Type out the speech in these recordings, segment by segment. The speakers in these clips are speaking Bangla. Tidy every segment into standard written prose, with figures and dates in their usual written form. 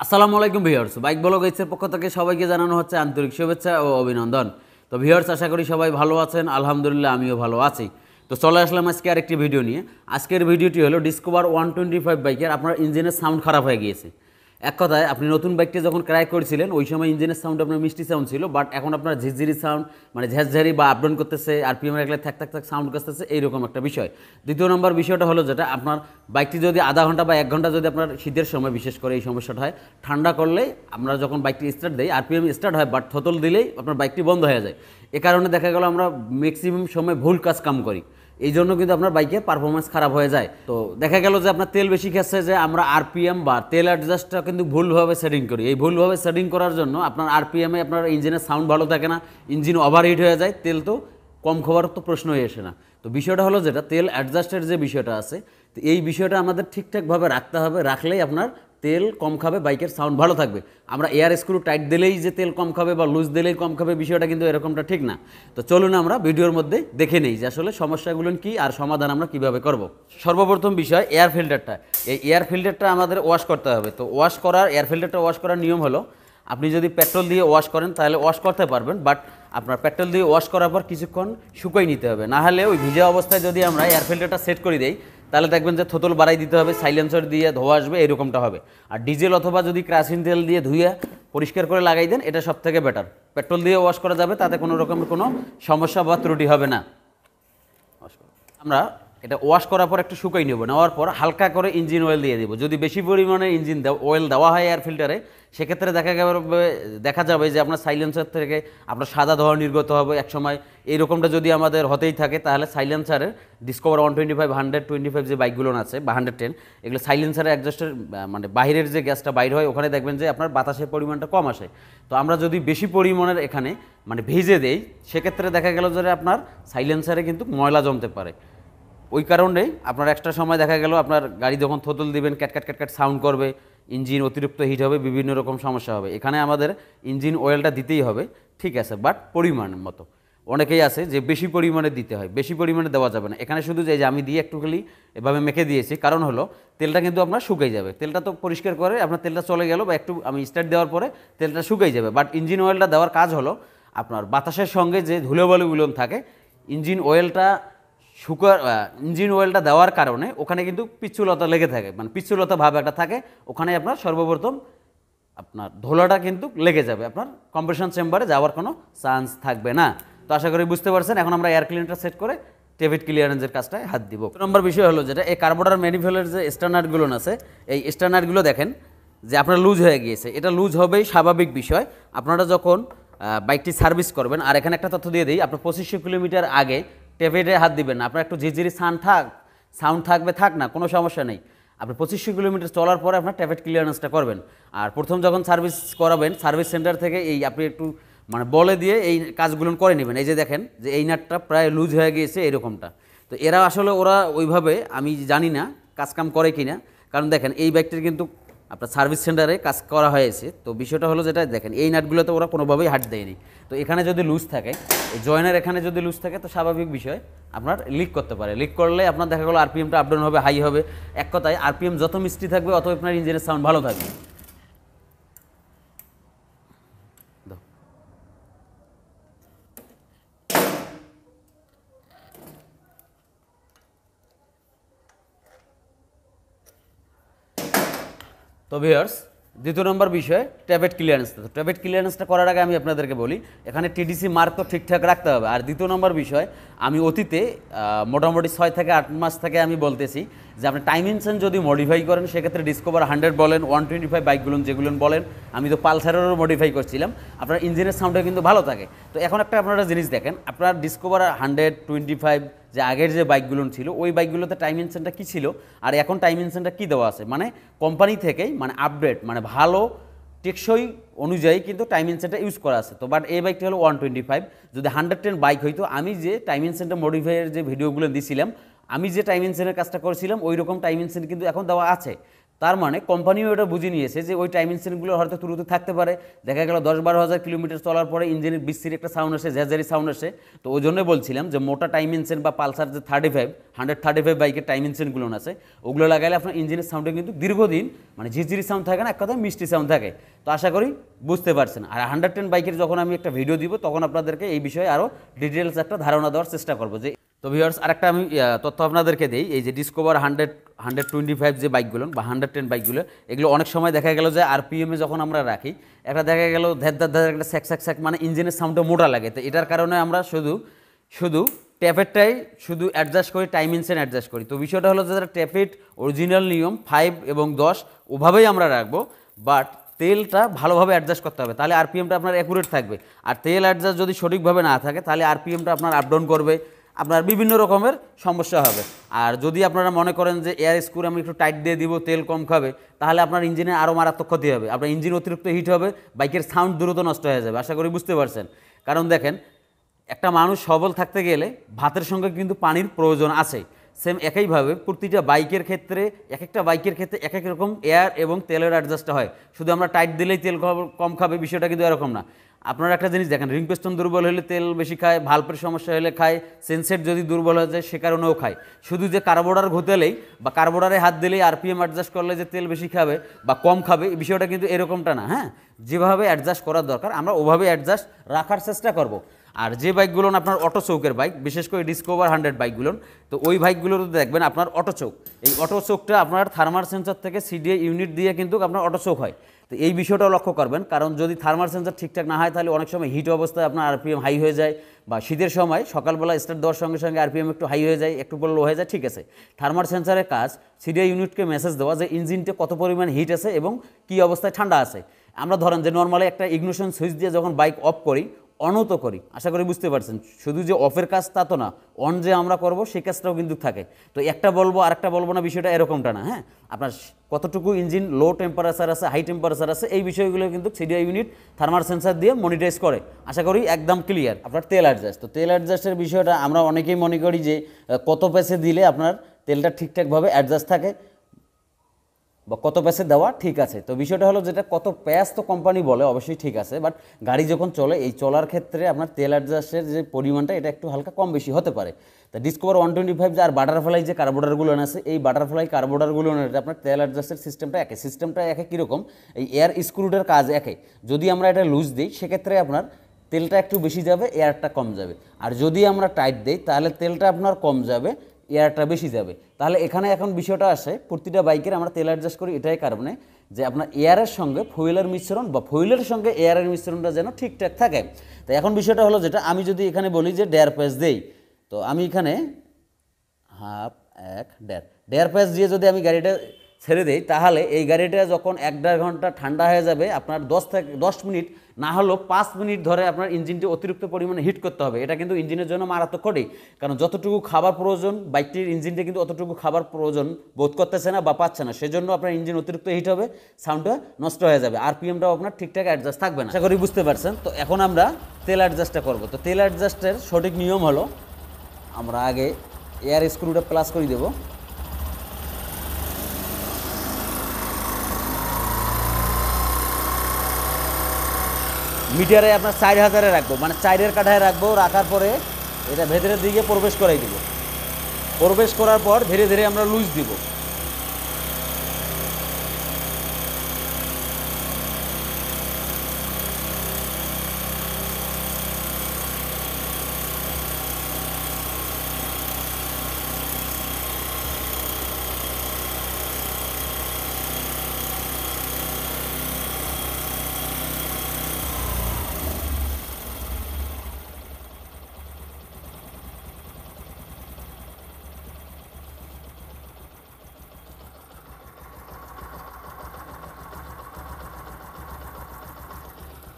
আসসালামু আলাইকুম ভিউয়ার্স, বাইক ব্লগার্সের পক্ষ থেকে সবাইকে জানানো হচ্ছে আন্তরিক শুভেচ্ছা ও অভিনন্দন। তো ভিউয়ার্স, আশা করি সবাই ভালো আছেন। আলহামদুলিল্লাহ আমিও ভালো আছি। তো চলে আসলাম আজকে আরেকটি ভিডিও নিয়ে। আজকের ভিডিওটি হলো ডিসকভার 125 বাইকের আপনার ইঞ্জিনের সাউন্ড খারাপ হয়ে গিয়েছে। এক কথায় আপনি নতুন বাইকটি যখন ক্রয় করেছিলেন ওই সময় ইঞ্জিনের সাউন্ড আপনার মিষ্টি সাউন্ড ছিল, বাট এখন আপনার ঝিরঝিরি সাউন্ড মানে ঝ্যাঁঝঝারি বা আপডাউন করতেছে, আরপিএম রাখলে থাক থাক থাক সাউন্ড করতেছে, এইরকম একটা বিষয়। দ্বিতীয় নম্বর বিষয়টা হলো যেটা আপনার বাইকটি যদি আধা ঘন্টা বা 1 ঘন্টা যদি আপনার শীতের সময় বিশেষ করে এই সমস্যাটা হয়, ঠান্ডা করলেই আমরা যখন বাইকটি স্টার্ট দিই আরপিএম স্টার্ট হয়, বাট থতল দিলেই আপনার বাইকটি বন্ধ হয়ে যায়। এ কারণে দেখা গেল আমরা ম্যাক্সিমাম সময় ভুল কাম করি, এই জন্য কিন্তু আপনার বাইকের পারফরমেন্স খারাপ হয়ে যায়। তো দেখা গেল যে আপনার তেল বেশি খাচ্ছে, যে আমরা আরপিএম বা তেল অ্যাডজাস্টটা কিন্তু ভুলভাবে সেটিং করি। এই ভুলভাবে সেটিং করার জন্য আপনার আরপিএমে আপনার ইঞ্জিনের সাউন্ড ভালো থাকে না, ইঞ্জিন ওভারহিট হয়ে যায়, তেল তো কম খাওয়ার তো প্রশ্নই আসে না। তো বিষয়টা হলো যেটা তেল অ্যাডজাস্টের যে বিষয়টা আছে, তো এই বিষয়টা আমাদের ঠিকঠাকভাবে রাখতে হবে, রাখলেই আপনার তেল কম খাবে, বাইকের সাউন্ড ভালো থাকবে। আমরা এয়ার স্ক্রু টাইট দিলেই যে তেল কম খাবে বা লুজ দিলেই কম খাবে, বিষয়টা কিন্তু এরকমটা ঠিক না। তো চলুন আমরা ভিডিওর মধ্যে দেখে নেই যে আসলে সমস্যাগুলো কী আর সমাধান আমরা কিভাবে করব। সর্বপ্রথম বিষয় এয়ার ফিল্টারটা। এই এয়ার ফিল্টারটা আমাদের ওয়াশ করতে হবে। তো এয়ার ফিল্টারটা ওয়াশ করার নিয়ম হলো, আপনি যদি পেট্রোল দিয়ে ওয়াশ করেন তাহলে ওয়াশ করতে পারবেন, বাট আপনার পেট্রোল দিয়ে ওয়াশ করার পর কিছুক্ষণ শুকাই নিতে হবে। না হলে ওই ভিজা অবস্থায় যদি আমরা এয়ার ফিল্টারটা সেট করে দিই তাহলে দেখবেন যে থোতল বাড়াই দিতে হবে, সাইলেন্সার দিয়ে ধোয়া আসবে, এরকমটা হবে। আর ডিজেল অথবা যদি কেরোসিন তেল দিয়ে ধুয়ে পরিষ্কার করে লাগাই দেন, এটা সব থেকে বেটার। পেট্রোল দিয়ে ওয়াশ করা যাবে, তাতে কোনো রকমের কোনো সমস্যা বা ত্রুটি হবে না। আমরা এটা ওয়াশ করার পর একটু শুকাই নেব, নেওয়ার পর হালকা করে ইঞ্জিন অয়েল দিয়ে দেবো। যদি বেশি পরিমাণে অয়েল দেওয়া হয় এয়ার ফিল্টারে, সেক্ষেত্রে দেখা যাবে যে আপনার সাইলেন্সার থেকে আপনার সাদা ধোঁয়া নির্গত হবে একসময়। এইরকমটা যদি আমাদের হতেই থাকে তাহলে সাইলেন্সারের ডিসকভার 125, 125 যে বাইকগুলো আছে বা 110, এগুলো সাইলেন্সারের অ্যাডজাস্টের মানে বাইরের যে গ্যাসটা বাইর হয়, ওখানে দেখবেন যে আপনার বাতাসের পরিমাণটা কম আসে। তো আমরা যদি বেশি পরিমাণের এখানে মানে ভেজে দেই, সেক্ষেত্রে দেখা গেল যে আপনার সাইলেন্সারে কিন্তু ময়লা জমতে পারে। ওই কারণেই আপনার এক্সট্রা সময় দেখা গেল আপনার গাড়ি যখন থতল দিবেন ক্যাটক্যাট ক্যাটক্যাট সাউন্ড করবে, ইঞ্জিন অতিরিক্ত হিট হবে, বিভিন্ন রকম সমস্যা হবে। এখানে আমাদের ইঞ্জিন অয়েলটা দিতেই হবে, ঠিক আছে, বাট পরিমাণ মতো। অনেকেই আছে যে বেশি পরিমাণে দিতে হয়, বেশি পরিমাণে দেওয়া যাবে না। এখানে শুধু যে আমি দিয়ে একটু খালি এভাবে মেখে দিয়েছি, কারণ হলো তেলটা কিন্তু আপনার শুকাই যাবে। তেলটা তো পরিষ্কার করে আপনার তেলটা চলে গেল বা একটু আমি স্টার্ট দেওয়ার পরে তেলটা শুকাই যাবে, বাট ইঞ্জিন অয়েলটা দেওয়ার কাজ হলো আপনার বাতাসের সঙ্গে যে ধুলোবালুগুলো থাকে, ইঞ্জিন অয়েলটা দেওয়ার কারণে ওখানে কিন্তু পিচ্ছুলতা লেগে থাকে, মানে পিচ্ছুলতা ভাব একটা থাকে, ওখানে আপনার সর্বপ্রথম আপনার ধুলোটা কিন্তু লেগে যাবে, আপনার কম্প্রেশন চেম্বারে যাওয়ার কোনো চান্স থাকবে না। তো আশা করি বুঝতে পারছেন। এখন আমরা এয়ার ক্লিনারটা সেট করে টেভিট ক্লিয়ারেন্সের কাজটায় হাত দিব। 2 নম্বর বিষয় হলো যেটা এই কার্বোরেটর ম্যানিফোল্ডের যে স্ট্যান্ডার্ডগুলো আছে, এই স্ট্যান্ডার্ডগুলো দেখেন যে আপনার লুজ হয়ে গিয়েছে। এটা লুজ হবেই, স্বাভাবিক বিষয়। আপনারা যখন বাইকটি সার্ভিস করবেন, আর এখানে একটা তথ্য দিয়ে দিই, আপনার 2500 কিলোমিটার আগে টেপেটে হাত দিবেন না। আপনার একটু ঝিরঝিরি সাউন্ড থাকবে, থাক না, কোনো সমস্যা নেই। আপনি 2500 কিলোমিটার চলার পরে আপনার টেপেট ক্লিয়ারেন্সটা করবেন। আর প্রথম যখন সার্ভিস করাবেন, সার্ভিস সেন্টার থেকে এই আপনি একটু মানে বলে দিয়ে এই কাজগুলো করে নেবেন। এই যে দেখেন যে এই নাটটা প্রায় লুজ হয়ে গিয়েছে, এরকমটা। তো ওরা ওইভাবে আমি জানি না কাজকাম করে কিনা, কারণ দেখেন এই বাইকটির কিন্তু আপনার সার্ভিস সেন্টারে কাজ করা হয়েছে। তো বিষয়টা হলো যেটা দেখেন এই নাটগুলোতে ওরা কোনোভাবেই হাত দেয়নি। তো এখানে যদি লুজ থাকে, এই জয়েনের এখানে যদি লুজ থাকে, তো স্বাভাবিক বিষয় আপনার লিক করতে পারে। লিক করলে আপনার দেখা গেলো আরপিএমটা আপডাউন হবে, হাই হবে। এক কথায় আরপিএম যত মিষ্টি থাকবে অত আপনার ইঞ্জিনের সাউন্ড ভালো থাকবে। তো ভিউয়ার্স, দ্বিতীয় নম্বর বিষয় ট্যাবেট ক্লিয়ারেন্সটা। তো ট্যাবেট ক্লিয়ারেন্সটা করার আগে আমি আপনাদেরকে বলি, এখানে টিডিসি মার্ক তো ঠিকঠাক রাখতে হবে। আর দ্বিতীয় নম্বর বিষয়, আমি অতীতে মোটামুটি 6 থেকে 8 মাস থেকে আমি বলতেছি যে আপনি টাইম ইনসেন যদি মডিফাই করেন, সেক্ষেত্রে ডিসকভার 100 বলেন, 125 বাইকগুলো যেগুলো বলেন, আমি তো পালসারেরও মডিফাই করছিলাম, আপনার ইঞ্জিনের সাউন্ডটা কিন্তু ভালো থাকে। তো এখন আপনারা জিনিস দেখেন, আপনার ডিসকভার 125 যে আগের যে বাইকগুলো ছিল, ওই বাইকগুলোতে টাইম ইনসেনটা কী ছিল আর এখন টাইম ইনসেনটা কী দেওয়া আছে, মানে কোম্পানি থেকেই মানে আপডেট মানে ভালো টেকসই অনুযায়ী কিন্তু টাইম ইনসেনটা ইউজ করা আছে। তো বাট এই বাইকটি হলো 125। যদি 110 বাইক হইতো, আমি যে টাইম ইনসেনটা মডিফাইয়ের যে ভিডিওগুলো দিয়েছিলাম, আমি যে টাইম ইনসেনের কাজটা করেছিলাম, ওই রকম টাইম ইনসেন কিন্তু এখন দেওয়া আছে। তার মানে কোম্পানিও এটা বুঝে নিয়েছে যে ওই টাইম ইঞ্জিনগুলো হয়তো ত্রুটি থাকতে পারে, দেখা গেল 10-12 হাজার কিলোমিটার চলার পরে ইঞ্জিনের বিচ্ছিরি একটা সাউন্ড আসে, ঝ্যাঝারি সাউন্ড আসে। তো ওই জন্যই বলছিলাম যে মোটা টাইম ইঞ্জিন বা পালসার যে 135 বাইকের টাইম ইঞ্জিনগুলো আছে ওগুলো লাগাইলে আপনার ইঞ্জিনের সাউন্ডে কিন্তু দীর্ঘদিন মানে ঝিরঝিরি সাউন্ড থাকে না, এক কথা মিষ্টি সাউন্ড থাকে। তো আশা করি বুঝতে পারছেন। আর 110 বাইকের যখন আমি একটা ভিডিও দিব তখন আপনাদেরকে এই বিষয়ে আরও ডিটেলস একটা ধারণা দেওয়ার চেষ্টা করবো। যে তো ভিউয়ার্স আরেকটা আমি তথ্য আপনাদেরকে দিই, এই যে ডিসকভার 125 যে বাইকগুলো বা 110 বাইকগুলো, এগুলো অনেক সময় দেখা গেল যে আরপিএমে যখন আমরা রাখি একটা দেখা গেল ধ্যার ধ্যার একটা স্যাক মানে ইঞ্জিনের সাউন্ডটা মোটা লাগে। তো এটার কারণে আমরা শুধু ট্যাপেটটাই শুধু অ্যাডজাস্ট করি, টাইম ইঞ্জিন অ্যাডজাস্ট করি। তো বিষয়টা হলো যে ট্যাপেট অরিজিনাল নিয়ম 5 এবং 10 ওভাবেই আমরা রাখবো, বাট তেলটা ভালোভাবে অ্যাডজাস্ট করতে হবে, তাহলে আরপিএমটা আপনার অ্যাকুরেট থাকবে। আর তেল অ্যাডজাস্ট যদি সঠিকভাবে না থাকে তাহলে আরপিএমটা আপনার আপ ডাউন করবে, আপনার বিভিন্ন রকমের সমস্যা হবে। আর যদি আপনারা মনে করেন যে এয়ার স্ক্রু আমি একটু টাইট দিয়ে দিব তেল কম খাবে, তাহলে আপনার ইঞ্জিনে আরও মারাত্মক ক্ষতি হবে, আপনার ইঞ্জিন অতিরিক্ত হিট হবে, বাইকের সাউন্ড দ্রুত নষ্ট হয়ে যাবে। আশা করি বুঝতে পারছেন। কারণ দেখেন একটা মানুষ সবল থাকতে গেলে ভাতের সঙ্গে কিন্তু পানির প্রয়োজন আছে। সেম একইভাবে প্রতিটা বাইকের ক্ষেত্রে একটা বাইকের ক্ষেত্রে এক এক রকম এয়ার এবং তেলের অ্যাডজাস্টটা হয়। শুধু আমরা টাইট দিলেই তেল কম খাবে বিষয়টা কিন্তু এরকম না। আপনারা একটা জিনিস দেখেন, রিং পিস্টন দুর্বল হলে তেল বেশি খায়, ভাল্বের সমস্যা হলে খায়, সেন্সেট যদি দুর্বল হয়ে যায় সে কারণেও খায়। শুধু যে কার্বোরেটর ঘুতেলেই বা কার্বোরেটরে হাত দিলেই আরপিএম অ্যাডজাস্ট করলে যে তেল বেশি খাবে বা কম খাবে এই বিষয়টা কিন্তু এরকমটা না। হ্যাঁ, যেভাবে অ্যাডজাস্ট করার দরকার আমরা ওভাবে অ্যাডজাস্ট রাখার চেষ্টা করব। আর যে বাইকগুলো আপনার অটো চৌকের বাইক, বিশেষ করে ডিসকভার 100 বাইকগুলো, তো ওই বাইকগুলোতে দেখবেন আপনার অটো চৌক, এই অটো চৌকটা আপনার থার্মাল সেন্সর থেকে সিডিএ ইউনিট দিয়ে কিন্তু আপনার অটো চৌক হয়। তো এই বিষয়টাও লক্ষ্য করবেন, কারণ যদি থার্মাল সেন্সর ঠিকঠাক না হয় তাহলে অনেক সময় হিট অবস্থায় আপনার আরপিএম হাই হয়ে যায়, বা শীতের সময় সকালবেলা স্টার্ট দেওয়ার সঙ্গে সঙ্গে আরপিএম একটু হাই হয়ে যায়, একটু পরে লো হয়ে যায়, ঠিক আছে। থার্মাল সেন্সরের কাজ সিডিএ ইউনিটকে মেসেজ দেওয়া যে ইঞ্জিনটা কত পরিমাণ হিট আছে এবং কী অবস্থায় ঠান্ডা আছে। আমরা ধরেন যে নর্মালি একটা ইগনিশন সুইচ দিয়ে যখন বাইক অফ করি, অনও তো করি, আশা করি বুঝতে পারছেন। শুধু যে অফের কাজ তা তো না, অন যে আমরা করব সেই কাজটাও কিন্তু থাকে। তো একটা বলবো আরেকটা বলবো না, বিষয়টা এরকমটা না। হ্যাঁ, আপনার কতটুকু ইঞ্জিন লো টেম্পারেচার আছে, হাই টেম্পারেচার আছে, এই বিষয়গুলো কিন্তু সিডিআই ইউনিট থার্মাল সেন্সার দিয়ে মনিটাইজ করে। আশা করি একদম ক্লিয়ার। আপনার তেল অ্যাডজাস্ট, তো তেল অ্যাডজাস্টের বিষয়টা আমরা অনেকেই মনে করি যে কত পেসে দিলে আপনার তেলটা ঠিকঠাকভাবে অ্যাডজাস্ট থাকে বা কত প্যাসে দেওয়া ঠিক আছে। তো বিষয়টা হলো যেটা কত প্যাস তো কোম্পানি বলে অবশ্যই ঠিক আছে, বাট গাড়ি যখন চলে এই চলার ক্ষেত্রে আপনার তেল অ্যাডজাস্টের যে পরিমাণটা এটা একটু হালকা কম বেশি হতে পারে। তো ডিসকভার 125 আর বাটারফ্লাই যে কার্বোরেটরগুলো আছে, এই বাটারফ্লাই কার্বোরেটরগুলো আপনার তেল অ্যাডজাস্টের সিস্টেমটা একে কীরকম, এই এয়ার স্ক্রুটার কাজ একে। যদি আমরা এটা লুজ দিই সেক্ষেত্রে আপনার তেলটা একটু বেশি যাবে, এয়ারটা কম যাবে। আর যদি আমরা টাইট দিই তাহলে তেলটা আপনার কম যাবে, এয়ারটা বেশি যাবে। তাহলে এখানে এখন বিষয়টা আসে, প্রতিটা বাইকের আমরা তেল অ্যাডজাস্ট করি এটাই কারণে যে আপনার এয়ারের সঙ্গে ফুয়েলের মিশ্রণ বা ফুয়েলের সঙ্গে এয়ারের মিশ্রণটা যেন ঠিকঠাক থাকে। তো এখন বিষয়টা হলো যেটা আমি যদি এখানে বলি যে 1.5 প্যাচ দেই, তো আমি এখানে হাফ 1.5 প্যাচ দিয়ে যদি আমি গাড়িটা ছেড়ে দেই তাহলে এই গাড়িটা যখন 1-1.5 ঘন্টা ঠান্ডা হয়ে যাবে, আপনার 10 মিনিট না হলেও 5 মিনিট ধরে আপনার ইঞ্জিনটি অতিরিক্ত পরিমাণে হিট করতে হবে। এটা কিন্তু ইঞ্জিনের জন্য মারাত্মক ক্ষতি, কারণ যতটুকু খাবার প্রয়োজন বাইকটির ইঞ্জিনটা কিন্তু অতটুকু খাবার প্রয়োজন বোধ করতেছে না বা পাচ্ছে না, সেজন্য আপনার ইঞ্জিন অতিরিক্ত হিট হবে, সাউন্ডটা নষ্ট হয়ে যাবে, আরপিএমটাও আপনার ঠিকঠাক অ্যাডজাস্ট থাকবে না। আশা করি বুঝতে পারছেন। তো এখন আমরা তেল অ্যাডজাস্টটা করবো। তো তেল অ্যাডজাস্টের সঠিক নিয়ম হলো আমরা আগে এয়ার স্ক্রুটা প্লাস করে দেবো, মিটারে আপনার 4000-এ রাখবো, মানে 4-এর কাঠায় রাখবো, রাখার পরে এটা ভেতরের দিকে প্রবেশ করাই দিব। প্রবেশ করার পর ধীরে ধীরে আমরা লুজ দিব।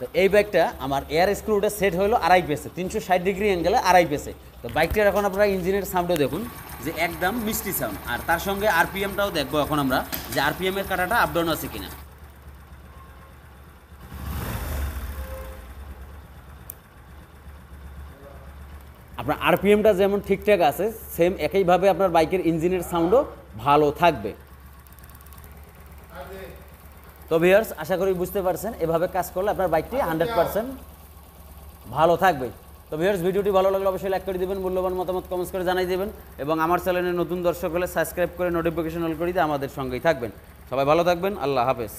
তো এই বাইকটা আমার এয়ার স্ক্রুটা সেট হলো 2.5 পেসে, 360 ডিগ্রি অ্যাঙ্গেলে 2.5 পেসে। তো বাইকটার এখন আপনারা ইঞ্জিনের সাউন্ডও দেখুন যে একদম মিষ্টি সাউন্ড, আর তার সঙ্গে আরপিএমটাও দেখবো এখন আমরা যে আরপিএমের কাটাটা আপডাউন আছে কিনা। আপনার আরপিএমটা যেমন ঠিকঠাক আছে সেম একইভাবে আপনার বাইকের ইঞ্জিনের সাউন্ডও ভালো থাকবে। তো ভিউয়ার্স আশা করি বুঝতে পারছেন এভাবে কাজ করলে আপনার বাইকটি 100% ভালো থাকবে। তো ভিউয়ার্স ভিডিওটি ভালো লাগলে অবশ্যই লাইক করে দিবেন, মূল্যবান মতামত কমেন্টস করে জানাই দিবেন এবং আমার চ্যানেলে নতুন দর্শক হলে সাবস্ক্রাইব করে নোটিফিকেশন অল করে দিয়ে আমাদের সঙ্গেই থাকবেন। সবাই ভালো থাকবেন, আল্লাহ হাফেজ।